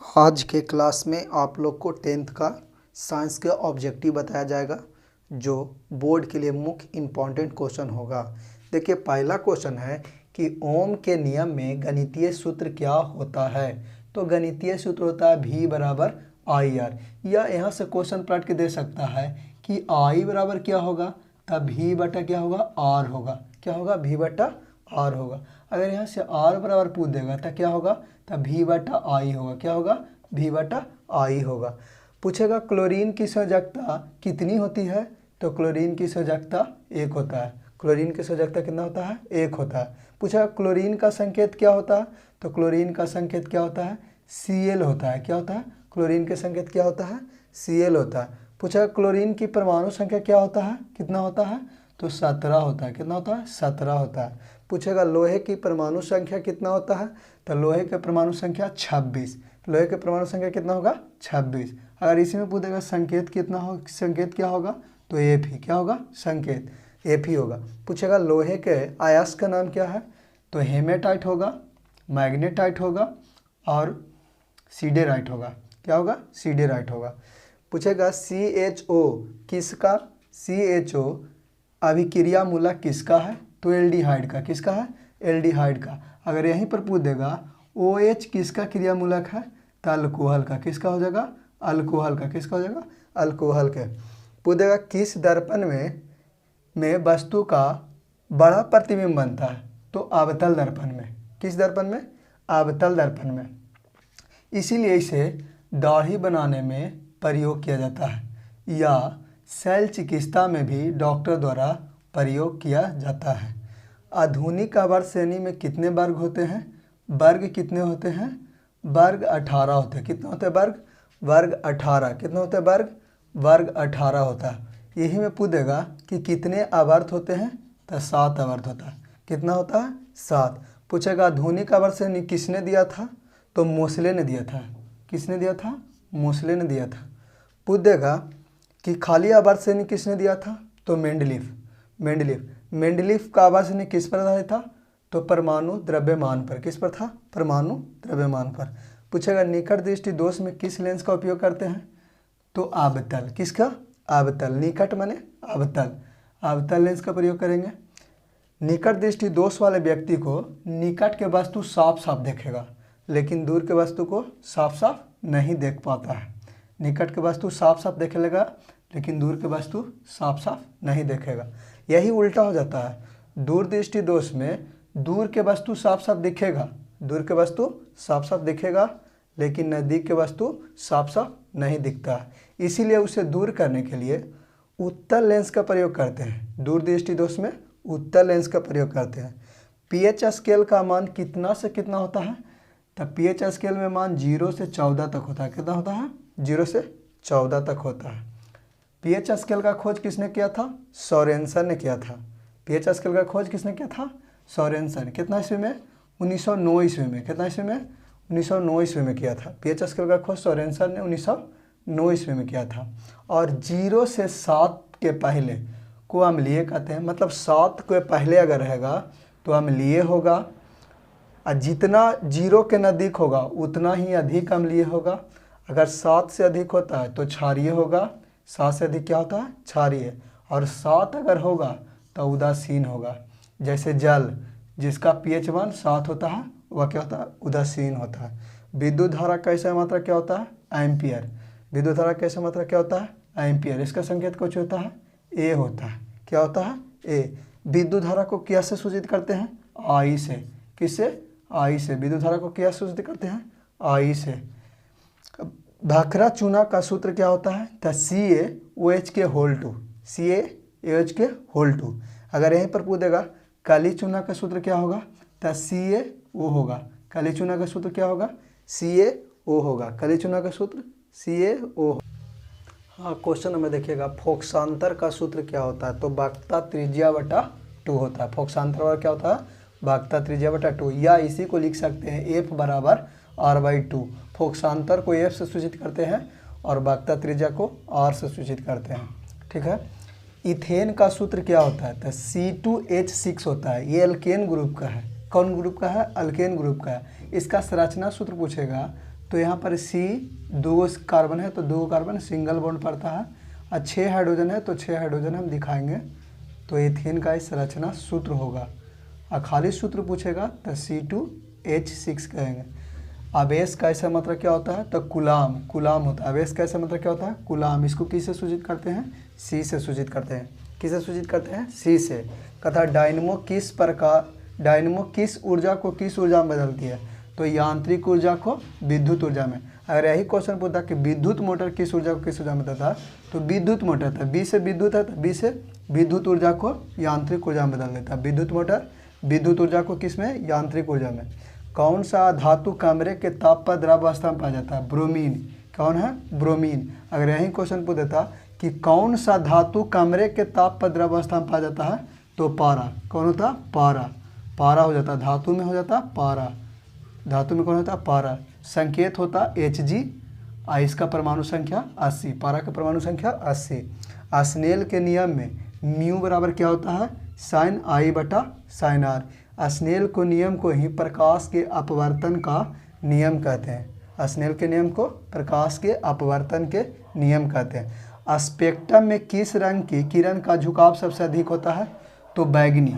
आज के क्लास में आप लोग को 10th का साइंस का ऑब्जेक्टिव बताया जाएगा जो बोर्ड के लिए मुख्य इम्पॉर्टेंट क्वेश्चन होगा। देखिए पहला क्वेश्चन है कि ओम के नियम में गणितीय सूत्र क्या होता है। तो गणितीय सूत्र होता है V बराबर आई आर। या यहाँ से क्वेश्चन पलट के दे सकता है कि I बराबर क्या होगा, तब V बटा क्या होगा, R होगा। क्या होगा, V बटा R होगा। अगर यहाँ से R बराबर पूछ देगा तो क्या होगा, तब V बटा I होगा। क्या होगा, V बटा I होगा। पूछेगा क्लोरीन की संयोजकता कितनी होती है, तो क्लोरीन की संयोजकता 1 होता है। क्लोरीन की संयोजकता कितना होता है, 1 होता है। पूछा क्लोरीन का संकेत क्या होता है, तो क्लोरीन का संकेत क्या होता है, Cl होता है। क्या होता है, क्लोरीन के संकेत क्या होता है, Cl होता है। पूछा क्लोरीन की परमाणु संख्या क्या होता है, कितना होता है, तो 17 होता है। कितना होता है, 17 होता है। पूछेगा लोहे की परमाणु संख्या कितना होता है, तो लोहे के परमाणु संख्या 26। लोहे के परमाणु संख्या कितना होगा, 26। अगर इसी में पूछेगा संकेत कितना हो, संकेत क्या होगा, तो Fe। क्या होगा, संकेत Fe होगा। पूछेगा लोहे के अयस्क का नाम क्या है, तो हेमेटाइट होगा, मैग्नेटाइट होगा और सीडेराइट होगा। क्या होगा, सीडेराइट होगा। पूछेगा CHO किसका, CHO अभिक्रिया मूलक किसका है, तो एल्डिहाइड का। किसका है, एल्डिहाइड का। अगर यहीं पर पूछ देगा OH किसका क्रिया मूलक है, तो अल्कोहल का। किसका हो जाएगा, अल्कोहल का। किसका हो जाएगा, अल्कोहल के। पूछ देगा किस दर्पण में वस्तु का बड़ा प्रतिबिंब बनता है, तो अवतल दर्पण में। किस दर्पण में, अवतल दर्पण में। इसीलिए इसे दाढ़ी बनाने में प्रयोग किया जाता है, या शल्य चिकित्सा में भी डॉक्टर द्वारा प्रयोग किया जाता है। आधुनिक आवर्त श्रेणी में कितने वर्ग होते हैं, वर्ग कितने होते हैं, वर्ग 18 होते हैं। कितने होते हैं वर्ग, वर्ग 18। कितने होते हैं वर्ग, वर्ग 18 होता है। यही में पूछेगा कि कितने आवर्त होते हैं, तो 7 आवर्त होता है। कितना होता है, 7। पूछेगा आधुनिक आवर्त श्रेणी किसने दिया था, तो मोसले ने दिया था। किसने दिया था, मोसले ने दिया था। पूछ देगा कि खाली आवर्त श्रेणी किसने दिया था, तो मेंडलीफ। मेंडलीफ का आवर्त श्रेणी किस पर आधारित था, तो परमाणु द्रव्यमान पर। किस पर था, परमाणु द्रव्यमान पर। पूछेगा निकट दृष्टि दोष में किस लेंस का उपयोग करते हैं, तो अवतल। किसका, अवतल। निकट माने अवतल, अवतल लेंस का प्रयोग करेंगे। निकट दृष्टि दोष वाले व्यक्ति को निकट के वस्तु साफ साफ देखेगा, लेकिन दूर के वस्तु को साफ साफ नहीं देख पाता है। निकट के वस्तु साफ साफ देखे लेगा, लेकिन दूर के वस्तु साफ साफ नहीं देखेगा। यही उल्टा हो जाता है। दूर दृष्टि दोष में दूर के वस्तु साफ साफ दिखेगा, दूर के वस्तु साफ साफ दिखेगा, लेकिन नज़दीक के वस्तु साफ साफ नहीं दिखता है। इसीलिए उसे दूर करने के लिए उत्तल लेंस का प्रयोग करते हैं। दूर दृष्टि दोष में उत्तल लेंस का प्रयोग करते हैं। पीएच स्केल का मान कितना से कितना होता है, तब पीएच स्केल में मान 0 से 14 तक होता है। कितना होता है, 0 से 14 तक होता है। पीएच स्केल का खोज किसने किया था, सोरेनसन ने किया था। पीएच स्केल का खोज किसने किया था, सोरेनसन। कितना ईस्वी में, 1909 ईस्वी में। कितना ईस्वी में, 1909 ईस्वी में किया था। पीएच स्केल का खोज सोरेनसन ने 1909 ईस्वी में किया था। और 0 से 7 के पहले को अम्लीय कहते हैं। मतलब 7 के पहले अगर रहेगा तो अम्लीय होगा, और जितना 0 के नज़दीक होगा उतना ही अधिक अम्लीय होगा। अगर 7 से अधिक होता है तो क्षारीय होगा। 7 से अधिक क्या होता है, क्षारीय। और 7 अगर होगा तो उदासीन होगा। जैसे जल जिसका pH मान 7 होता है वह क्या होता है, उदासीन होता है। विद्युत धारा कैसा मात्रा क्या होता है, एम्पियर। विद्युत धारा कैसा मात्रा क्या होता है, एम्पियर। इसका संकेत कुछ होता है, A होता है। क्या होता है, A। विद्युत धारा को क्या से सूचित करते हैं, I से। किससे, I से। विद्युत धारा को क्या सूचित करते हैं, I से। भाखड़ा चूना का सूत्र क्या होता है, तो CaOH2। CaOH2। अगर यहीं पर पूछेगा काली चूना का सूत्र क्या होगा, तो CaO होगा। काली चूना का सूत्र क्या होगा, CaO होगा। काली चूना का सूत्र CaO। हाँ, क्वेश्चन में देखिएगा फोक्सांतर का सूत्र क्या होता है, तो बाक्ता त्रिज्या बटा 2 होता है। फोक्सांतर वाला क्या होता है, बाक्ता त्रिज्या बटा 2। या इसी को लिख सकते हैं F बराबर R/2। फोक्सांतर को F से सूचित करते हैं और बाक्ता त्रिज्या को R से सूचित करते हैं। ठीक है। इथेन का सूत्र क्या होता है, तो C2H6 होता है। ये अल्केन ग्रुप का है। कौन ग्रुप का है, अल्केन ग्रुप का है। इसका संरचना सूत्र पूछेगा तो यहाँ पर C 2 कार्बन है तो 2 कार्बन सिंगल बॉन्ड पड़ता है, और 6 हाइड्रोजन है तो 6 हाइड्रोजन हम दिखाएंगे। तो एथेन का इस संरचना सूत्र होगा, और खाली सूत्र पूछेगा तो C2H6 कहेंगे। आवेश का ऐसा मतलब क्या होता है, तो कूलाम, कूलाम होता है। आवेश का ऐसा मतलब क्या होता है, कूलाम। इसको किससे सूचित करते हैं, C से सूचित करते हैं। किससे सूचित करते हैं, C से। कथा डायनमो किस ऊर्जा को किस ऊर्जा में बदलती है, तो यांत्रिक ऊर्जा को विद्युत ऊर्जा में। अगर यही क्वेश्चन पूछता कि विद्युत मोटर किस ऊर्जा को किस ऊर्जा में बदलता है, तो विद्युत मोटर था, B से विद्युत है तो B से विद्युत ऊर्जा को यांत्रिक ऊर्जा में बदल देता है। विद्युत मोटर विद्युत ऊर्जा को किस में, यांत्रिक ऊर्जा में। कौन सा धातु कमरे के ताप पर द्रवावस्था में पाया जाता है, ब्रोमीन। कौन है, ब्रोमीन। अगर यही क्वेश्चन पूछ देता कि कौन सा धातु कमरे के ताप पर द्रवावस्था में पाया जाता है, तो पारा। कौन होता, पारा। पारा हो जाता, धातु में हो जाता पारा। धातु में कौन होता, पारा। संकेत होता Hg, इसका परमाणु संख्या 80। पारा का परमाणु संख्या 80। स्नेल के नियम में म्यू बराबर क्या होता है, साइन I बटा साइन R। स्नेल को नियम को ही प्रकाश के अपवर्तन का नियम कहते हैं। स्नेल के नियम को प्रकाश के अपवर्तन के नियम कहते हैं। स्पेक्ट्रम में किस रंग की किरण का झुकाव सबसे अधिक होता है, तो बैगनी।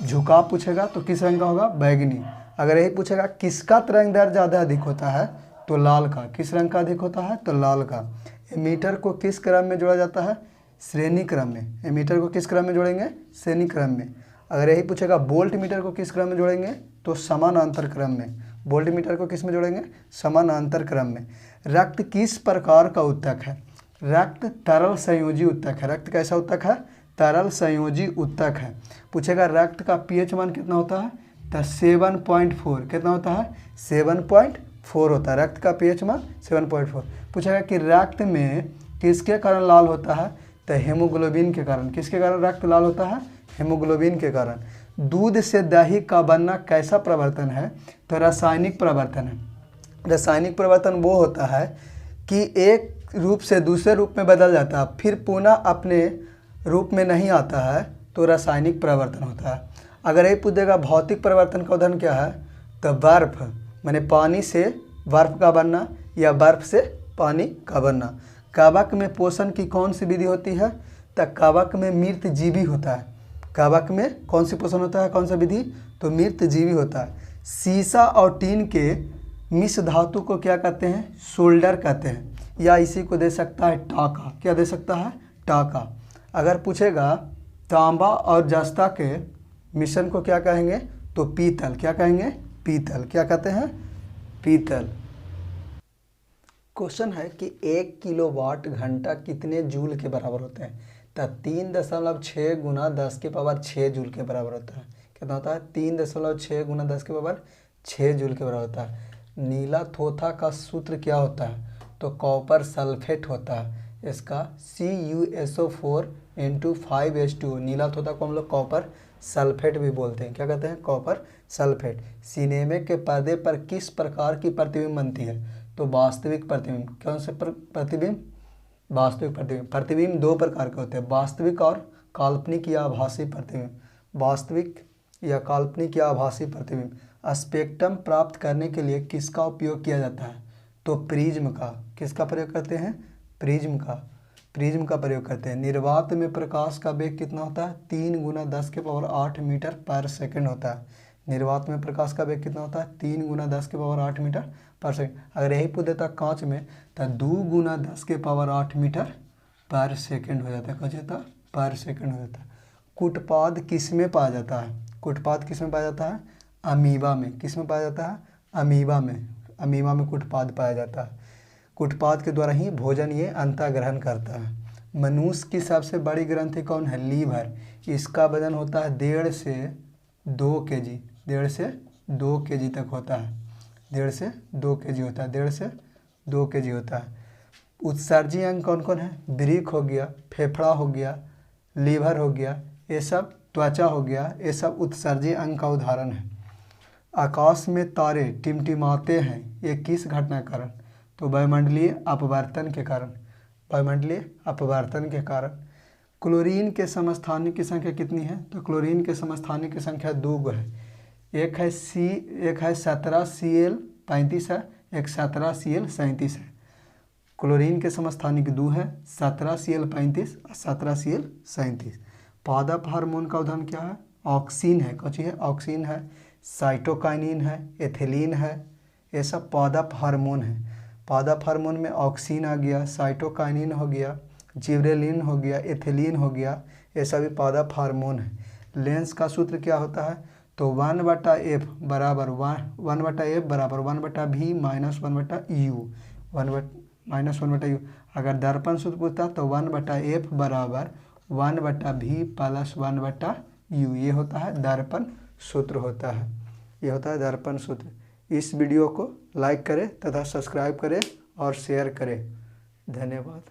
झुकाव पूछेगा तो किस रंग का होगा, बैगनी। अगर यही पूछेगा किसका तरंग दैर्ध्य ज़्यादा अधिक होता है, तो लाल का। किस रंग का अधिक होता है, तो लाल का। एमीटर को किस क्रम में जोड़ा जाता है, श्रेणी क्रम में। एमीटर को किस क्रम में जोड़ेंगे, श्रेणी क्रम में। अगर यही पूछेगा वोल्ट मीटर को किस क्रम में जोड़ेंगे, तो समानांतर क्रम में। वोल्ट मीटर को किस में जोड़ेंगे, समानांतर क्रम में। रक्त किस प्रकार का उत्तक है, रक्त तरल संयोजी उत्तक है। रक्त कैसा उत्तक है, तरल संयोजी उत्तक है। पूछेगा रक्त का पीएच मान कितना होता है, तो 7.4। कितना होता है, 7.4 होता है। रक्त का पीएच मान 7.4। पूछेगा कि रक्त में किसके कारण लाल होता है, तो हेमोग्लोबिन के कारण। किसके कारण रक्त लाल होता है, हेमोग्लोबिन के कारण। दूध से दही का बनना कैसा प्रवर्तन है, तो रासायनिक प्रवर्तन है। रासायनिक प्रवर्तन वो होता है कि एक रूप से दूसरे रूप में बदल जाता है, फिर पुनः अपने रूप में नहीं आता है, तो रासायनिक प्रवर्तन होता है। अगर ये पूछ देगा भौतिक परिवर्तन का उदाहरण क्या है, तो बर्फ, माने पानी से बर्फ का बनना या बर्फ से पानी का बनना। कवक में पोषण की कौन सी विधि होती है, तो कवक में मृत जीवी होता है। कवक में कौन सी पोषण होता है, कौन सा विधि, तो मृत जीवी होता है। सीसा और टीन के मिश्र धातु को क्या कहते हैं, सोल्डर कहते हैं, या इसी को दे सकता है टाका। क्या दे सकता है, टाका। अगर पूछेगा तांबा और जस्ता के मिश्रण को क्या कहेंगे, तो पीतल। क्या कहेंगे, पीतल। क्या कहते हैं, पीतल। क्वेश्चन है कि 1 किलोवाट घंटा कितने जूल के बराबर होते हैं, तो 3.6 गुना 10 के पावर 6 जूल के बराबर होता है। कितना होता है, 3.6 गुना 10 के पावर 6 जूल के बराबर होता है। नीला थोथा का सूत्र क्या होता है, तो कॉपर सल्फेट होता है। इसका CuSO4 × 5H2O। नीला थोथा को हम लोग कॉपर सल्फेट भी बोलते हैं। क्या कहते हैं, कॉपर सल्फेट। सिनेमा के पर्दे पर किस प्रकार की प्रतिबिंब बनती है, तो वास्तविक प्रतिबिंब। कौन से प्रतिबिंब, वास्तविक प्रतिबिंब। प्रतिबिंब 2 प्रकार के होते हैं, वास्तविक और काल्पनिक या आभासी प्रतिबिंब। वास्तविक या काल्पनिक या आभासी प्रतिबिंब। स्पेक्ट्रम प्राप्त करने के लिए किसका उपयोग किया जाता है, तो प्रिज्म का। किसका प्रयोग करते हैं, प्रिज्म का। प्रिज्म का प्रयोग करते हैं। निर्वात में प्रकाश का वेग कितना होता है, 3 गुना 10 के पावर 8 मीटर पर सेकंड होता है। निर्वात में प्रकाश का वेग कितना होता है, 3 गुना 10 के पावर 8 मीटर पर सेकंड। अगर यही पूछ देता कांच में, तो 2 गुना 10 के पावर 8 मीटर पर सेकंड हो जाता है। क्या जाता, पर सेकंड हो जाता है। कुटपाद किस में पाया जाता है, कुटपाद किस में पाया जाता है, अमीबा में। किस में पाया जाता है, अमीबा में। अमीबा में कुटपाद पाया जाता है। कुटपाद के द्वारा ही भोजन ये अंतः ग्रहण करता है। मनुष्य की सबसे बड़ी ग्रंथि कौन है, लीवर। इसका वजन होता है 1.5 से 2 kg। 1.5 से 2 kg तक होता है। 1.5 से 2 kg होता है। 1.5 से 2 kg होता है। उत्सर्जी अंग कौन कौन है, वृक्क हो गया, फेफड़ा हो गया, लीवर हो गया, ये सब त्वचा हो गया, ये सब उत्सर्जी अंग का उदाहरण है। आकाश में तारे टिमटिमाते हैं, ये किस घटना के कारण, तो वायुमंडलीय अपवर्तन के कारण। वायुमंडलीय अपवर्तन के कारण। क्लोरीन के समस्थानिकों की संख्या कितनी है, तो क्लोरीन के समस्थानिकों की संख्या 2 है। एक है 17 Cl 35 है, एक 17Cl37 है। क्लोरीन के समस्थानिक 2 है, 17Cl35 और 17Cl37। पादप हार्मोन का उदाहरण क्या है? ऑक्सिन है। कौन सी है? ऑक्सिन है, साइटोकाइनिन है, एथिलीन है, ये सब पादप हार्मोन है। पादप हार्मोन में ऑक्सिन आ गया, साइटोकाइनिन हो गया, जिबरेलिन हो गया, एथिलीन हो गया, ये सभी पादप हार्मोन है। लेंस का सूत्र क्या होता है? तो 1/F बराबर 1/F बराबर 1/V minus 1/U, minus 1/U। अगर दर्पण सूत्र पूछता तो 1/F बराबर 1/V प्लस 1/U, ये होता है दर्पण सूत्र होता है, ये होता है दर्पण सूत्र। इस वीडियो को लाइक करें तथा सब्सक्राइब करें और शेयर करें। धन्यवाद।